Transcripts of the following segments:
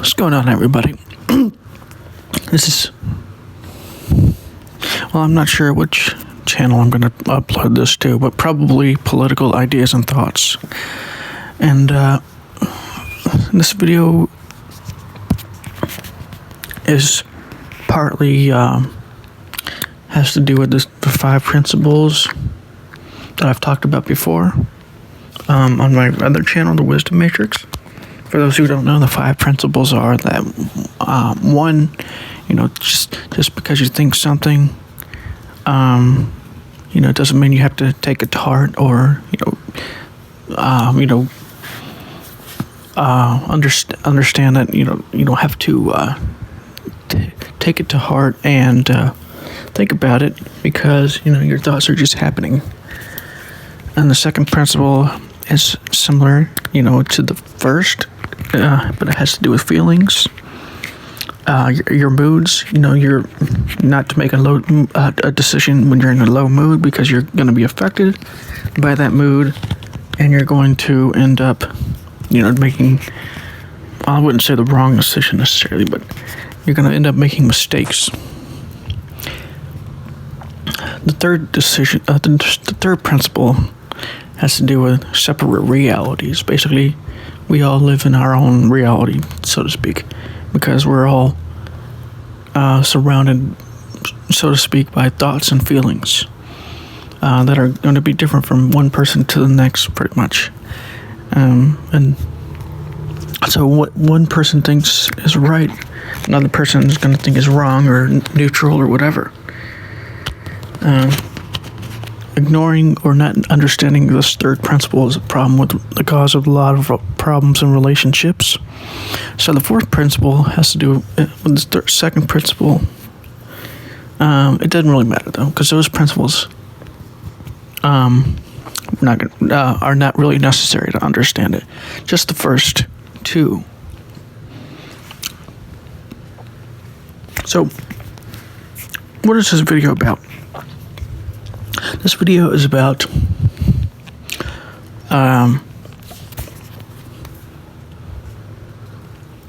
What's going on, everybody? This is... Well, I'm not sure which channel I'm going to upload this to, but probably Political Ideas and Thoughts. And this video is partly has to do with the 5 principles that I've talked about before on my other channel, The Wisdom Matrix. For those who don't know, the 5 principles are that one, just because you think something, it doesn't mean you have to take it to heart or understand that you don't have to take it to heart and think about it because your thoughts are just happening. And the second principle is similar, to the first, but it has to do with feelings, your moods. You're not to make a decision when you're in a low mood because you're going to be affected by that mood, and you're going to end up, making, I wouldn't say the wrong decision necessarily, but you're going to end up making mistakes. The third decision, the third principle has to do with separate realities. Basically, we all live in our own reality, so to speak, because we're all surrounded, so to speak, by thoughts and feelings that are going to be different from one person to the next, pretty much. And so what one person thinks is right, another person is going to think is wrong or neutral or whatever. Ignoring or not understanding this third principle is a problem with the cause of a lot of problems in relationships. So the fourth principle has to do with the second principle. It doesn't really matter though, because those principles are not really necessary to understand it. Just the first two. So, what is this video about? This video is about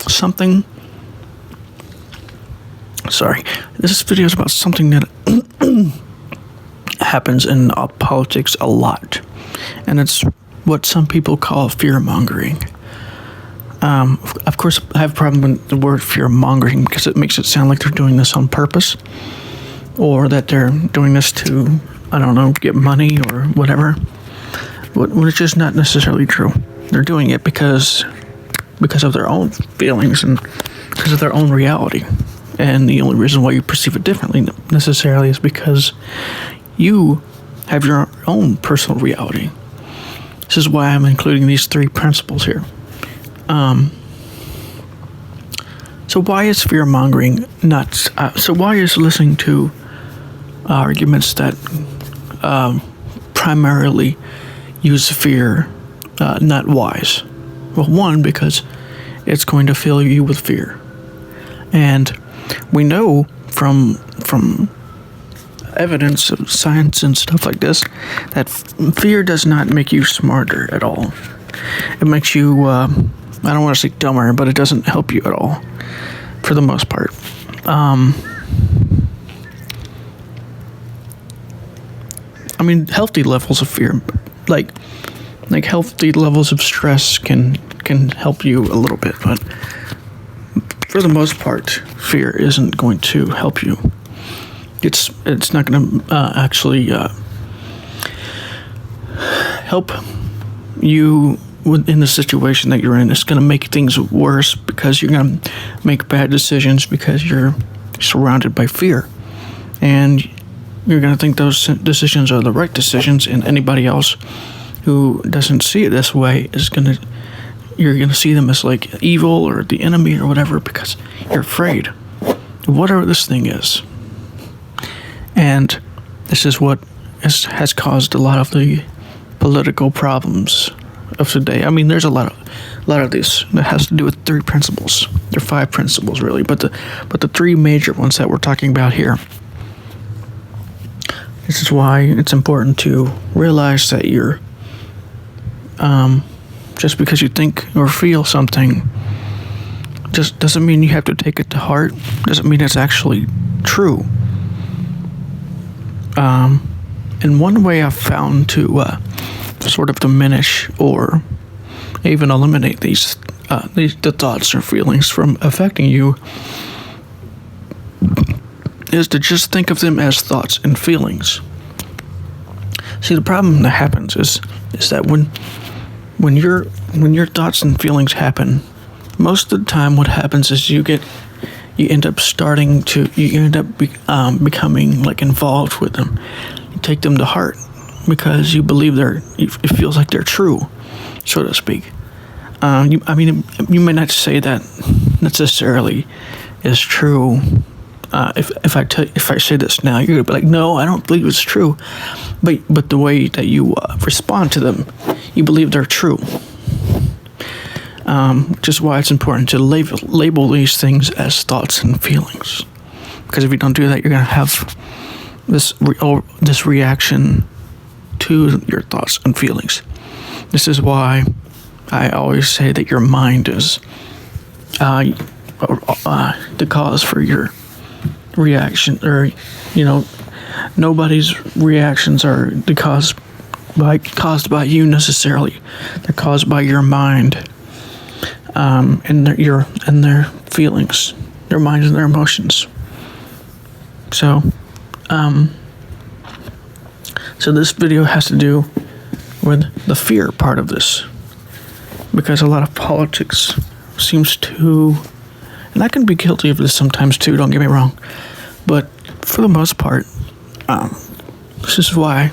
something. Sorry, this video is about something that happens in politics a lot, and it's what some people call fear-mongering. Of course, I have a problem with the word fear-mongering because it makes it sound like they're doing this on purpose, or that they're doing this to, get money or whatever, which is not necessarily true. They're doing it because of their own feelings and because of their own reality. And the only reason why you perceive it differently necessarily is because you have your own personal reality. This is why I'm including these 3 principles here. So why is fear-mongering nuts? So why is listening to arguments that primarily use fear not wise? Well, one, because it's going to fill you with fear. And we know from evidence of science and stuff like this that fear does not make you smarter at all. It makes you, I don't want to say dumber, but it doesn't help you at all, for the most part. Healthy levels of fear, like healthy levels of stress can help you a little bit, but for the most part, fear isn't going to help you. It's not going to actually help you in the situation that you're in. It's going to make things worse because you're going to make bad decisions because you're surrounded by fear, and you're going to think those decisions are the right decisions, and anybody else who doesn't see it this way you're going to see them as like evil or the enemy or whatever because you're afraid of whatever this thing is. And this is what has caused a lot of the political problems of today. There's a lot of this that has to do with 3 principles. There are 5 principles really, but the 3 major ones that we're talking about here. This is why it's important to realize that you're just because you think or feel something just doesn't mean you have to take it to heart. Doesn't mean it's actually true. And one way I've found to sort of diminish or even eliminate the thoughts or feelings from affecting you is to just think of them as thoughts and feelings. See, the problem that happens is that when your thoughts and feelings happen, most of the time what happens is you end up becoming like involved with them. You take them to heart because you believe it feels like they're true, so to speak. You may not say that necessarily is true. If I say this now, you're gonna be like, no, I don't believe it's true. But the way that you respond to them, you believe they're true. Which is why it's important to label these things as thoughts and feelings. Because if you don't do that, you're gonna have this reaction to your thoughts and feelings. This is why I always say that your mind is the cause for your reaction, or nobody's reactions are caused by you necessarily. They're caused by your mind, and their feelings, their minds and their emotions. So this video has to do with the fear part of this, because a lot of politics seems to, and I can be guilty of this sometimes too, don't get me wrong, but for the most part, this is why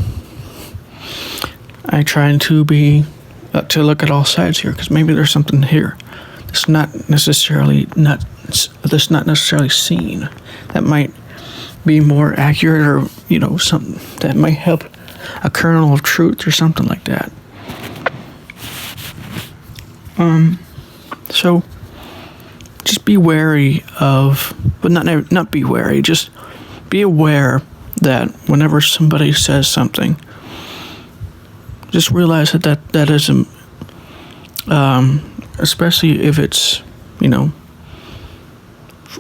I try to look at all sides here, because maybe there's something here that's not necessarily seen, that might be more accurate, or something that might help a kernel of truth or something like that. So just be wary of, but not be wary, just be aware that whenever somebody says something, just realize that isn't, especially if it's,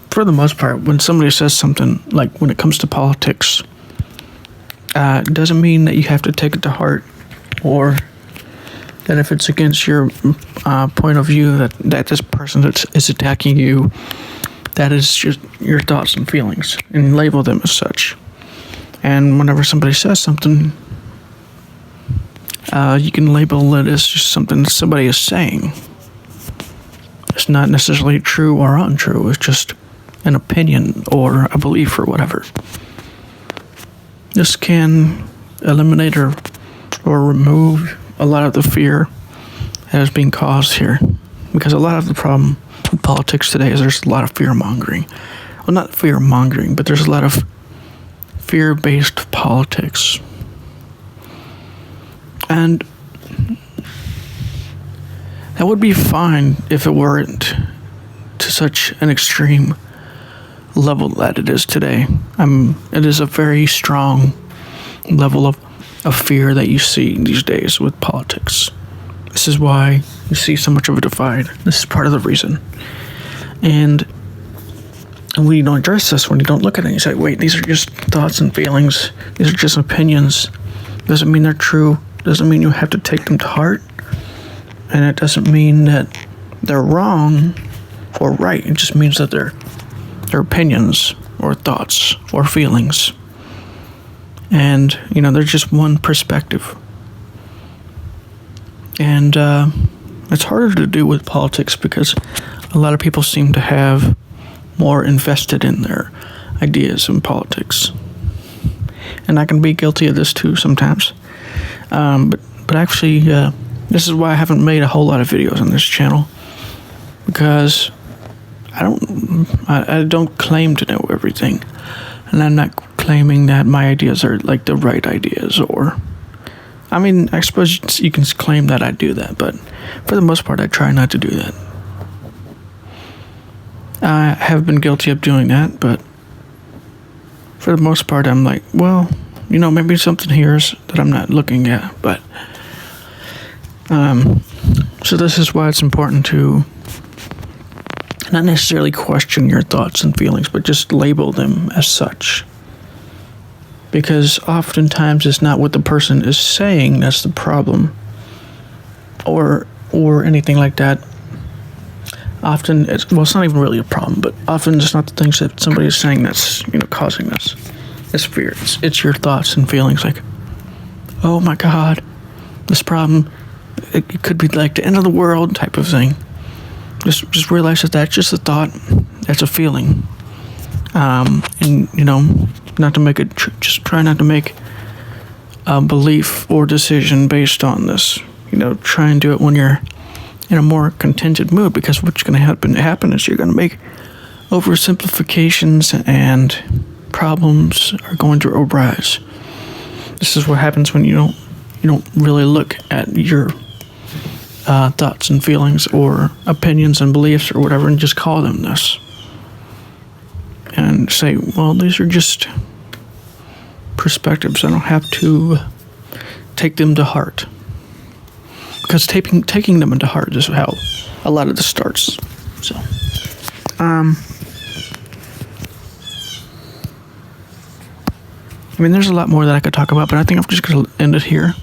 for the most part, when somebody says something, like when it comes to politics, it doesn't mean that you have to take it to heart, or that if it's against your point of view, that this person is attacking you, that is just your thoughts and feelings, and label them as such. And whenever somebody says something, you can label it as just something that somebody is saying. It's not necessarily true or untrue. It's just an opinion or a belief or whatever. This can eliminate or remove a lot of the fear that is being caused here. Because a lot of the problem with politics today is there's a lot of fear mongering. Well, not fear mongering, but there's a lot of fear-based politics. And that would be fine if it weren't to such an extreme level that it is today. It is a very strong level of fear that you see these days with politics. This is why you see so much of a divide. This is part of the reason. And when you don't address this, when you don't look at it, you say, wait, these are just thoughts and feelings. These are just opinions. Doesn't mean they're true. Doesn't mean you have to take them to heart. And it doesn't mean that they're wrong or right. It just means that they're opinions or thoughts or feelings. And, they're just one perspective. And it's harder to do with politics because a lot of people seem to have more invested in their ideas in politics. And I can be guilty of this too sometimes. But actually, this is why I haven't made a whole lot of videos on this channel, because I don't claim to know everything, and I'm not claiming that my ideas are like the right ideas, or I suppose you can claim that I do that, but for the most part I try not to do that. I have been guilty of doing that, but for the most part I'm like, well, maybe something here is that I'm not looking at, but so this is why it's important to Not necessarily question your thoughts and feelings, but just label them as such. Because oftentimes it's not what the person is saying that's the problem, or anything like that. Often it's not even really a problem, but often it's not the things that somebody is saying that's causing this. It's fear. It's your thoughts and feelings, like, oh my God, this problem, it could be like the end of the world type of thing. Just realize that that's just a thought, that's a feeling, and not to make it. Just try not to make a belief or decision based on this. Try and do it when you're in a more contented mood, because what's going to happen is you're going to make oversimplifications and problems are going to arise. This is what happens when you don't really look at your thoughts and feelings or opinions and beliefs or whatever and just call them this. And say, well, these are just perspectives. I don't have to take them to heart. Because taking them into heart is how a lot of this starts. So, there's a lot more that I could talk about, but I think I'm just going to end it here.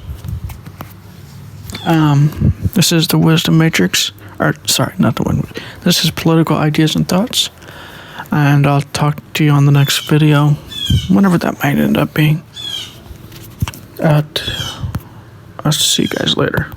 This is the Wisdom Matrix. Not the one. This is Political Ideas and Thoughts. And I'll talk to you on the next video, whenever that might end up being. I'll see you guys later.